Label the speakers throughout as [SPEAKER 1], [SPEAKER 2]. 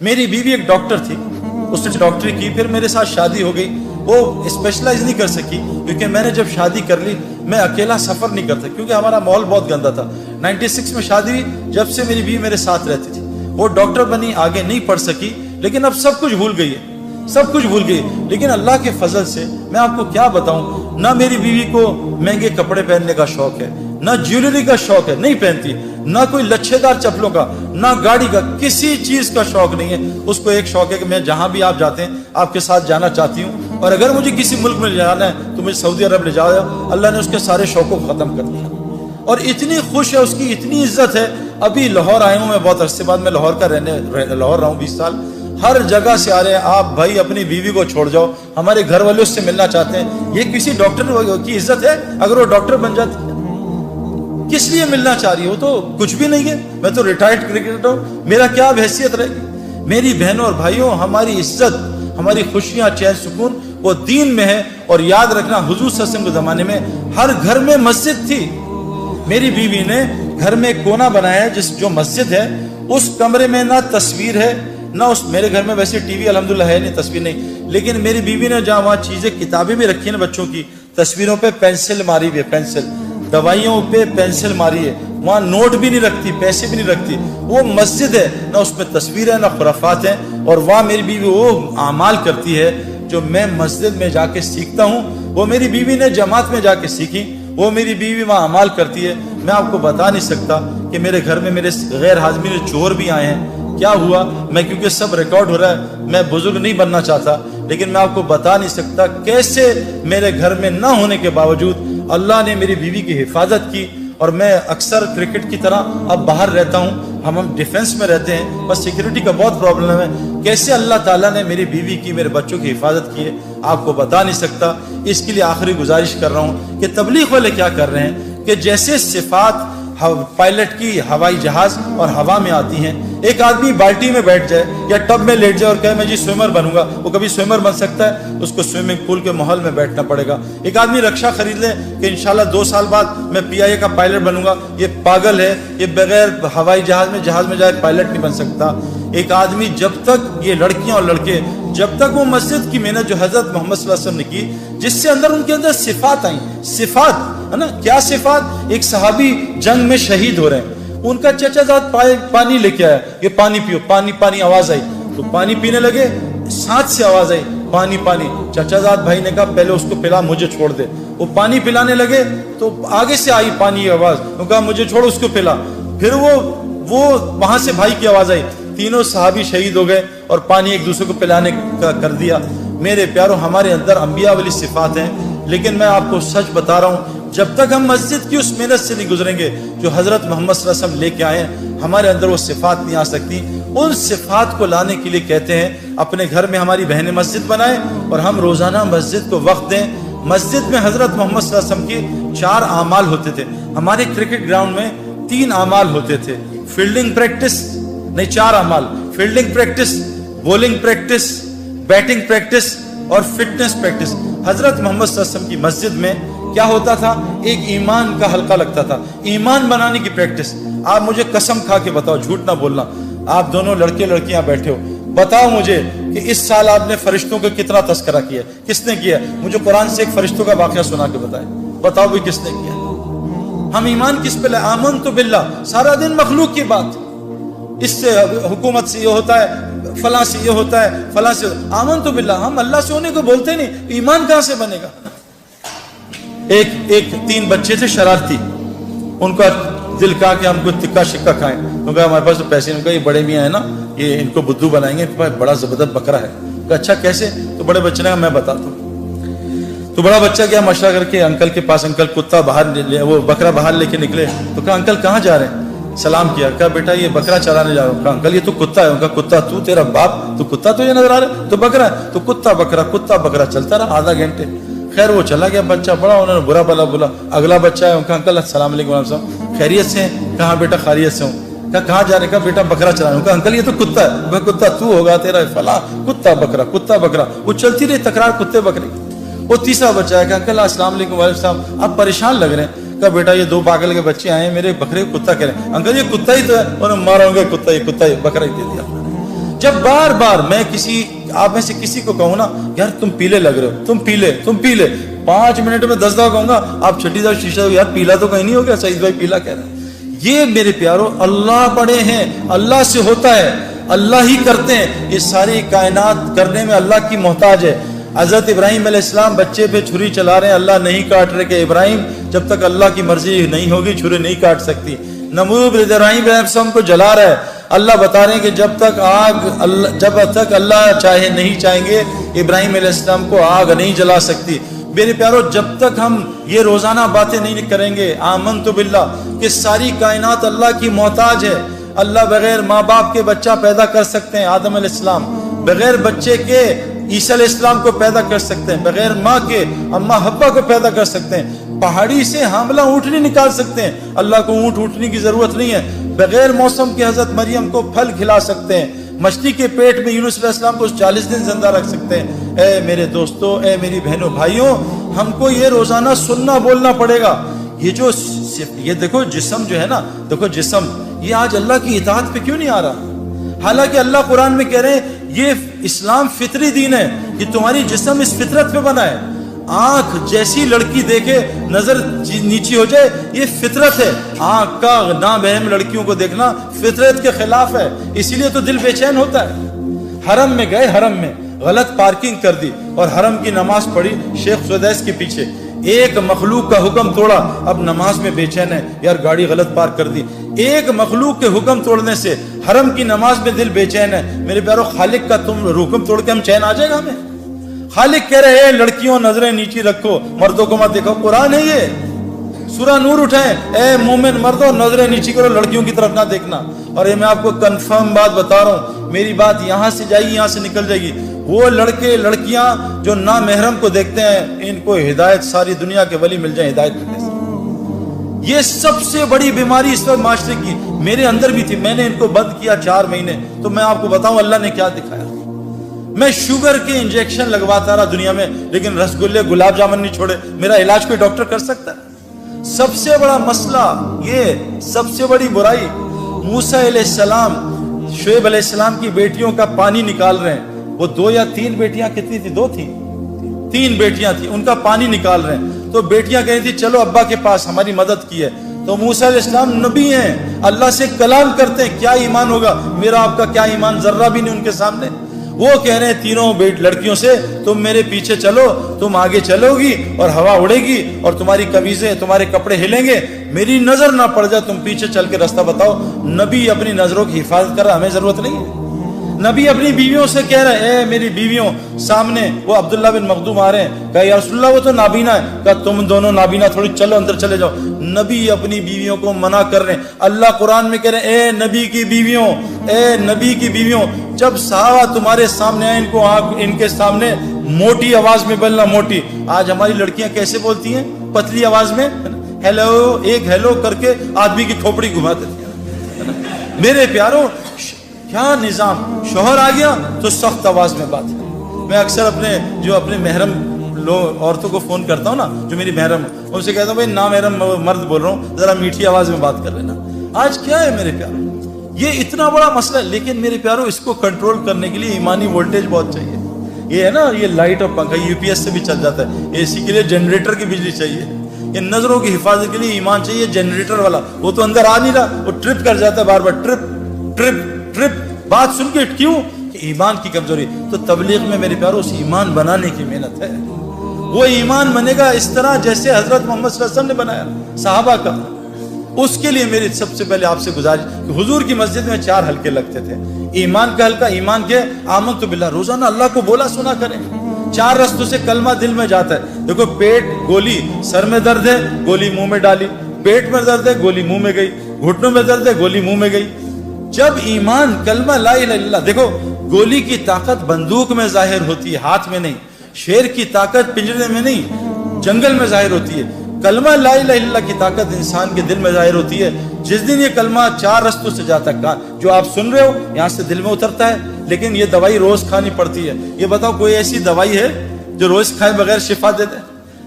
[SPEAKER 1] मेरी बीवी एक डॉक्टर थी, उसने डॉक्टरी की, फिर मेरे साथ शादी हो गई। वो स्पेशलाइज नहीं कर सकी क्योंकि मैंने जब शादी कर ली मैं अकेला सफर नहीं करता, क्योंकि हमारा माहौल बहुत गंदा था। 96 में शादी हुई, जब से मेरी बीवी मेरे साथ रहती थी। वो डॉक्टर बनी, आगे नहीं पढ़ सकी, लेकिन अब सब कुछ भूल गई है, सब कुछ भूल गई। लेकिन अल्लाह के फजल से मैं आपको क्या बताऊं, ना मेरी बीवी को महंगे कपड़े पहनने का शौक है, ना ज्वेलरी का शौक है, नहीं पहनती, ना कोई लच्छेदार चप्पलों का, ना गाड़ी का, किसी चीज का शौक नहीं है। उसको एक शौक है कि मैं जहां भी आप जाते हैं आपके साथ जाना चाहती हूँ, और अगर मुझे किसी मुल्क में ले जाना है तो मुझे सऊदी अरब ले जाओ। अल्लाह ने उसके सारे शौकों को खत्म कर दिया और इतनी खुश है, उसकी इतनी इज्जत है। अभी लाहौर आया हूँ मैं, बहुत अरसे बाद में लाहौर का लाहौर रहा हूँ 20 साल। हर जगह से आ रहे हैं, आप भाई अपनी बीवी को छोड़ जाओ, हमारे घर वाले उससे मिलना चाहते हैं। ये किसी डॉक्टर की इज्जत है? अगर वो डॉक्टर बन जाती किस लिए मिलना चाह रही हो? तो कुछ भी नहीं है, मैं तो रिटायर्ड क्रिकेटर हूँ, मेरा क्या हैसियत रहेगी? मेरी बहनों और भाइयों, हमारी इज्जत, हमारी खुशियां, चैन सुकून वो दीन में है। और याद रखना, हुजूर सल्लल्लाहु अलैहि वसल्लम के जमाने में हर घर में मस्जिद थी। मेरी बीवी ने घर में एक कोना बनाया है, जो मस्जिद है, उस कमरे में ना तस्वीर है ना उस, मेरे घर में वैसे टीवी अल्हम्दुलिल्लाह है नहीं, तस्वीर नहीं, लेकिन मेरी बीवी ने जहाँ वहाँ चीजें, किताबें भी रखी है ना बच्चों की, तस्वीरों पे पेंसिल मारी हुई है, पेंसिल, दवाइयों पे पेंसिल मारी है, वहाँ नोट भी नहीं रखती, पैसे भी नहीं रखती। वो मस्जिद है, ना उसमें तस्वीर है ना खुराफात है। और वहाँ मेरी बीवी वो आमाल करती है जो मैं मस्जिद में जाके सीखता हूँ, वो मेरी बीवी ने जमात में जाके सीखी। वो मेरी बीवी वहाँ अमाल करती है। मैं आपको बता नहीं सकता कि मेरे घर में मेरे गैर हाजमी चोर भी आए हैं। क्या हुआ, मैं क्योंकि सब रिकॉर्ड हो रहा है, मैं बुजुर्ग नहीं बनना चाहता, लेकिन मैं आपको बता नहीं सकता कैसे मेरे घर में ना होने के बावजूद अल्लाह ने मेरी बीवी की हिफाजत की। और मैं अक्सर क्रिकेट की तरह अब बाहर रहता हूँ, हम डिफेंस में रहते हैं, बस सिक्योरिटी का बहुत प्रॉब्लम है। कैसे अल्लाह ताला ने मेरी बीवी की, मेरे बच्चों की हिफाजत की है, आपको बता नहीं सकता। इसके लिए आखिरी गुजारिश कर रहा हूँ कि तबलीग वाले क्या कर रहे हैं कि जैसे सिफात पायलट की हवाई जहाज और हवा में आती हैं, एक आदमी बाल्टी में बैठ जाए या टब में लेट जाए और कहे मैं जी स्विमर बनूंगा, वो कभी स्विमर बन सकता है? उसको स्विमिंग पूल के माहौल में बैठना पड़ेगा। एक आदमी रक्षा खरीद ले कि इंशाल्लाह 2 साल बाद मैं PIA का पायलट बनूंगा, ये पागल है, ये बगैर हवाई जहाज में जाए पायलट नहीं बन सकता। एक आदमी जब तक, ये लड़कियां और लड़के, जब तक वो मस्जिद की मेहनत जो हजरत मोहम्मद सल्लल्लाहु अलैहि वसल्लम ने की, जिससे अंदर उनके अंदर सिफात आई, सिफात है ना, क्या सिफात? एक सहाबी जंग में शहीद हो रहे हैं, उनका चचाजाद पानी लेके आया, ये पानी पियो, पानी पानी आवाज आई, तो पानी पीने लगे, साथ से आवाज आई पानी पानी। चचाजाद भाई ने कहा पहले उसको पिला, मुझे छोड़ दे। वो पानी पिलाने लगे तो आगे से आई पानी की आवाज, उन्होंने कहा मुझे छोड़, उसको पिला। फिर वो वहां से भाई की आवाज आई, तीनों सहाबी शहीद हो गए और पानी एक दूसरे को पिलाने का कर दिया। मेरे प्यारों, हमारे अंदर अंबिया वाली सिफात हैं, लेकिन मैं आपको सच बता रहा हूँ, जब तक हम मस्जिद की उस मेहनत से नहीं गुजरेंगे जो हजरत मोहम्मद सल्लल्लाहु अलैहि वसल्लम लेके आए, हमारे अंदर वो सिफात नहीं आ सकती। उन सिफात को लाने के लिए कहते हैं अपने घर में हमारी बहनें मस्जिद बनाएं और हम रोजाना मस्जिद को वक्त दें। मस्जिद में हजरत मोहम्मद सल्लल्लाहु अलैहि वसल्लम के 4 आमाल होते थे। हमारे क्रिकेट ग्राउंड में 3 आमाल होते थे, फील्डिंग प्रैक्टिस नहीं, 4 आमाल, fielding practice, bowling practice, batting practice और फिटनेस प्रैक्टिस। हजरत मोहम्मद सल्लल्लाहु अलैहि वसल्लम की मस्जिद में क्या होता था, एक ईमान का हल्का लगता था, ईमान बनाने की प्रैक्टिस। आप मुझे कसम खा के बताओ, झूठ ना बोलना, आप दोनों लड़के लड़कियां बैठे हो, बताओ मुझे कि इस साल आपने फरिश्तों का कितना तस्करा किया? किसने किया? मुझे कुरान से एक फरिश्तों का वाकया सुना के बताए, बताओ भी किसने किया? हम ईमान किस पे लाए? आमन तो बिल्ला, सारा दिन मखलूक की बात, इससे हुकूमत से ये होता है, फलां से ये होता है, फलां से। आमन तो बिल्ला, हम अल्लाह से होने को बोलते नहीं, ईमान कहां से बनेगा? एक 3 बच्चे थे शरारती, उनका दिल कहा कि हमको तिक्का शिक्का खाएं, उनका हमारे पास तो पैसे, उनका ये बड़े मियाँ है ना, ये इनको बुद्धू बनाएंगे, बड़ा जबरदस्त बकरा है। तो अच्छा कैसे? तो बड़े बच्चे ने कहा मैं बताता हूँ। तो बड़ा बच्चा गया मशवरा करके अंकल के पास, अंकल कुत्ता बाहर वो बकरा बाहर लेके निकले। तो कहा अंकल कहाँ जा रहे हैं? सलाम किया, कहा बेटा ये बकरा चराने जा रहा हूँ। कहा अंकल ये तो कुत्ता है। उनका कुत्ता? तू, तेरा बाप, तो कुत्ता तो ये नजर आ रहा है, तो बकरा है। तो कुत्ता बकरा चलता रहा आधा घंटे। खैर वो चला गया, बच्चा बड़ा, उन्होंने बुरा भला बोला। अगला बच्चा है, उनका अंकल अस्सलाम वालेकुम, खैरियत से? कहा बेटा खैरियत से हूँ। कहाँ जा रहे? कहा बेटा बकरा चलाने। कहा अंकल ये तो कुत्ता है। मैं कुत्ता तू होगा, तेरा फला, कुत्ता बकरा। वो चलती रही तकरार कुत्ते बकरे। वो तीसरा बच्चा है, अंकल अस्सलाम वालेकुम, आप परेशान लग रहे हैं। कहा बेटा ये 2 पागल के बच्चे आए हैं, मेरे बकरे को कुत्ता कह रहे हैं। अंकल ये कुत्ता ही तो है। उन्होंने मारा होंगे, कुत्ता ही बकरा ही दे दिया। جب بار بار میں آپ میں سے کسی کو کہوں نا یار تم پیلے لگ رہے ہو، تم پیلے 5 منٹ میں 10 دفعہ کہوں گا، آپ چھٹی دفعہ شیشہ یار پیلا تو کہیں نہیں ہو گیا، سعید بھائی پیلا کہہ رہے ہیں۔ یہ میرے پیارو اللہ بڑے ہیں، اللہ سے ہوتا ہے، اللہ ہی کرتے ہیں، یہ ساری کائنات کرنے میں اللہ کی محتاج ہے۔ حضرت ابراہیم علیہ السلام بچے پہ چھری چلا رہے ہیں، اللہ نہیں کاٹ رہے کہ ابراہیم جب تک اللہ کی مرضی نہیں ہوگی چھری نہیں کاٹ سکتی۔ نمرود ابراہیم علیہ السلام کو جلا رہا ہے، اللہ بتا رہے ہیں کہ جب تک اللہ چاہے نہیں چاہیں گے ابراہیم علیہ السلام کو آگ نہیں جلا سکتی۔ میرے پیارو جب تک ہم یہ روزانہ باتیں نہیں کریں گے آمنت باللہ کہ ساری کائنات اللہ کی محتاج ہے، اللہ بغیر ماں باپ کے بچہ پیدا کر سکتے ہیں، آدم علیہ السلام بغیر بچے کے عیسیٰ علیہ السلام کو پیدا کر سکتے ہیں، بغیر ماں کے اماں حوا کو پیدا کر سکتے ہیں، پہاڑی سے حاملہ اونٹنی نکال سکتے ہیں، اللہ کو اونٹنی کی ضرورت نہیں ہے، بغیر موسم کے حضرت مریم کو پھل کھلا سکتے ہیں، مچھلی کے پیٹ میں یونس علیہ السلام کو 40 دن زندہ رکھ سکتے ہیں۔ اے میرے دوستو، اے میری بہنوں بھائیوں، ہم کو یہ روزانہ سننا بولنا پڑے گا۔ یہ دیکھو جسم جو ہے نا، دیکھو جسم یہ آج اللہ کی اطاعت پہ کیوں نہیں آ رہا؟ حالانکہ اللہ قرآن میں کہہ رہے ہیں یہ اسلام فطری دین ہے، کہ تمہاری جسم اس فطرت پہ بنا ہے۔ آنکھ جیسی لڑکی دیکھے نظر نیچی ہو جائے، یہ فطرت ہے۔ آنکھ کا نابہم لڑکیوں کو دیکھنا فطرت کے خلاف ہے، اسی لیے تو دل بے چین ہوتا ہے۔ حرم میں گئے، حرم میں غلط پارکنگ کر دی اور حرم کی نماز پڑھی شیخ سدیس کے پیچھے، ایک مخلوق کا حکم توڑا، اب نماز میں بے چین ہے، یار گاڑی غلط پارک کر دی۔ ایک مخلوق کے حکم توڑنے سے حرم کی نماز میں دل بے چین ہے۔ میرے پیارو خالق کا تم حکم توڑ کے ہم چین آ جائے گا ہمیں؟ خالق کہہ رہے ہیں لڑکیوں نظریں نیچی رکھو، مردوں کو مت دیکھو، قرآن ہے یہ، سورہ نور اٹھائیں، اے مومن مردوں نظریں نیچی کرو، لڑکیوں کی طرف نہ دیکھنا۔ اور یہ میں آپ کو کنفرم بات بتا رہا ہوں، میری بات یہاں سے جائے گی یہاں سے نکل جائے گی، وہ لڑکے لڑکیاں جو نامحرم کو دیکھتے ہیں ان کو ہدایت ساری دنیا کے ولی مل جائیں ہدایت کرنے سے۔ یہ سب سے بڑی بیماری اس وقت معاشرے کی میرے اندر بھی تھی، میں نے ان کو بند کیا 4 مہینے، تو میں آپ کو بتاؤں اللہ نے کیا دکھایا۔ میں شوگر کے انجیکشن لگواتا رہا دنیا میں، لیکن رسگلے گلاب جامن نہیں چھوڑے۔ میرا علاج کوئی ڈاکٹر کر سکتا ہے؟ سب سے بڑا مسئلہ یہ، سب سے بڑی برائی، موسیٰ علیہ السلام شعیب علیہ السلام کی بیٹیوں کا پانی نکال رہے ہیں، وہ 2 یا 3 بیٹیاں کتنی تھی؟ 2 تھیں، 3 بیٹیاں تھیں، ان کا پانی نکال رہے ہیں، تو بیٹیاں کہہ رہی تھی چلو ابا کے پاس ہماری مدد کی ہے۔ تو موسیٰ علیہ السلام نبی ہیں، اللہ سے کلام کرتے ہیں، کیا ایمان ہوگا میرا آپ کا؟ کیا ایمان؟ ذرہ بھی نہیں ان کے سامنے۔ وہ کہہ رہے ہیں تینوں لڑکیوں سے تم میرے پیچھے چلو، تم آگے چلو گی اور ہوا اڑے گی اور تمہاری قمیضیں تمہارے کپڑے ہلیں گے، میری نظر نہ پڑ جائے، تم پیچھے چل کے راستہ بتاؤ۔ نبی اپنی نظروں کی حفاظت کر رہا، ہمیں ضرورت نہیں ہے۔ نبی اپنی بیویوں سے کہہ رہے ہیں اے میری بیویوں، سامنے وہ عبداللہ بن مخدوم آ رہے ہیں، کہا یا رسول اللہ وہ تو نابینا ہے، کہا تم دونوں نابینا تھوڑی، چلو اندر چلے جاؤ۔ نبی اپنی بیویوں کو منع کر رہے ہیں۔ اللہ قرآن میں کہہ رہے ہیں اے نبی کی بیویوں، اے نبی کی بیویوں، جب صحابہ تمہارے سامنے آئے ان کے سامنے موٹی آواز میں بولنا، موٹی۔ آج ہماری لڑکیاں کیسے بولتی ہیں؟ پتلی آواز میں، ہیلو، ایک ہیلو کر کے آدمی کی کھوپڑی گھما دیتی ہیں۔ میرے پیاروں کیا نظام، شوہر آ گیا تو سخت آواز میں بات ہے۔ میں اکثر اپنے محرم عورتوں کو فون کرتا ہوں نا، جو میری محرم، ان سے کہتا ہوں بھائی نامحرم مرد بول رہا ہوں، ذرا میٹھی آواز میں بات کر لینا۔ آج کیا ہے میرے پیاروں، یہ اتنا بڑا مسئلہ ہے، لیکن میرے پیاروں اس کو کنٹرول کرنے کے لیے ایمانی وولٹیج بہت چاہیے۔ یہ ہے نا، یہ لائٹ اور پنکھا یو پی ایس سے بھی چل جاتا ہے، اے سی کے لیے جنریٹر کی بجلی چاہیے، یہ نظروں کی حفاظت کے لیے ایمان چاہیے، جنریٹر والا، وہ تو اندر آ نہیں رہا، وہ ٹرپ کر جاتا ہے بار بار، ٹرپ ٹرپ ٹرپ، بات سن کے کیوں؟ کہ ایمان کی کمزوری۔ تو تبلیغ میں میرے پیاروں اس ایمان بنانے کی محنت ہے، وہ ایمان بنے گا اس طرح جیسے حضرت محمد صلی اللہ علیہ وسلم نے بنایا صحابہ کا۔ اس کے لیے میری سب سے پہلے آپ سے گزارش کہ حضور کی مسجد میں 4 حلقے لگتے تھے، ایمان کا حلقہ، ایمان کے آمنت باللہ، روزانہ اللہ کو بولا سنا کریں۔ 4 رستوں سے کلمہ دل میں جاتا ہے۔ دیکھو پیٹ گولی، سر میں درد ہے گولی منہ میں ڈالی، پیٹ میں درد ہے گولی منہ میں گئی، گھٹنوں میں درد ہے گولی منہ میں گئی۔ جب ایمان کلمہ لا الہ الا اللہ، دیکھو گولی کی طاقت بندوق میں ظاہر ہوتی ہے، ہاتھ میں نہیں، شیر کی طاقت پنجرے میں نہیں، جنگل میں ظاہر ہوتی ہے، کلمہ لا الہ الا اللہ کی طاقت انسان کے دل میں ظاہر ہوتی ہے۔ جس دن یہ کلمہ 4 رستوں سے جاتا ہے، جو آپ سن رہے ہو یہاں سے دل میں اترتا ہے، لیکن یہ دوائی روز کھانی پڑتی ہے۔ یہ بتاؤ کوئی ایسی دوائی ہے جو روز کھائے بغیر شفا دے دے؟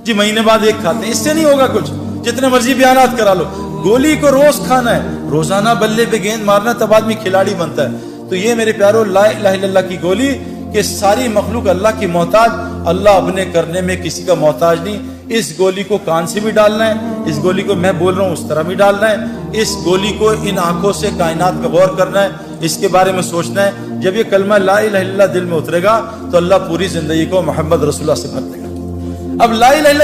[SPEAKER 1] جی مہینے بعد ایک کھاتے ہیں، اس سے نہیں ہوگا کچھ، جتنے مرضی بیانات کرا لو، گولی کو روز کھانا ہے، روزانہ بلے پہ گیند مارنا تب آدمی کھلاڑی بنتا ہے۔ تو تو یہ میرے پیارو لا الہ الا اللہ کی گولی کہ ساری مخلوق اللہ کی محتاج، اللہ اپنے کرنے میں کسی کا محتاج نہیں۔ اس گولی کو کان سے بھی ڈالنا ہے، اس گولی کو میں بول رہا ہوں اس طرح بھی ڈالنا ہے، اس گولی کو ان آنکھوں سے کائنات پہ غور کرنا ہے، اس کے بارے میں سوچنا ہے۔ جب یہ کلمہ لا الہ الا اللہ دل میں اترے گا تو اللہ پوری زندگی کو محمد رسول اللہ سے بھر دے گا۔ اب لا الہ الا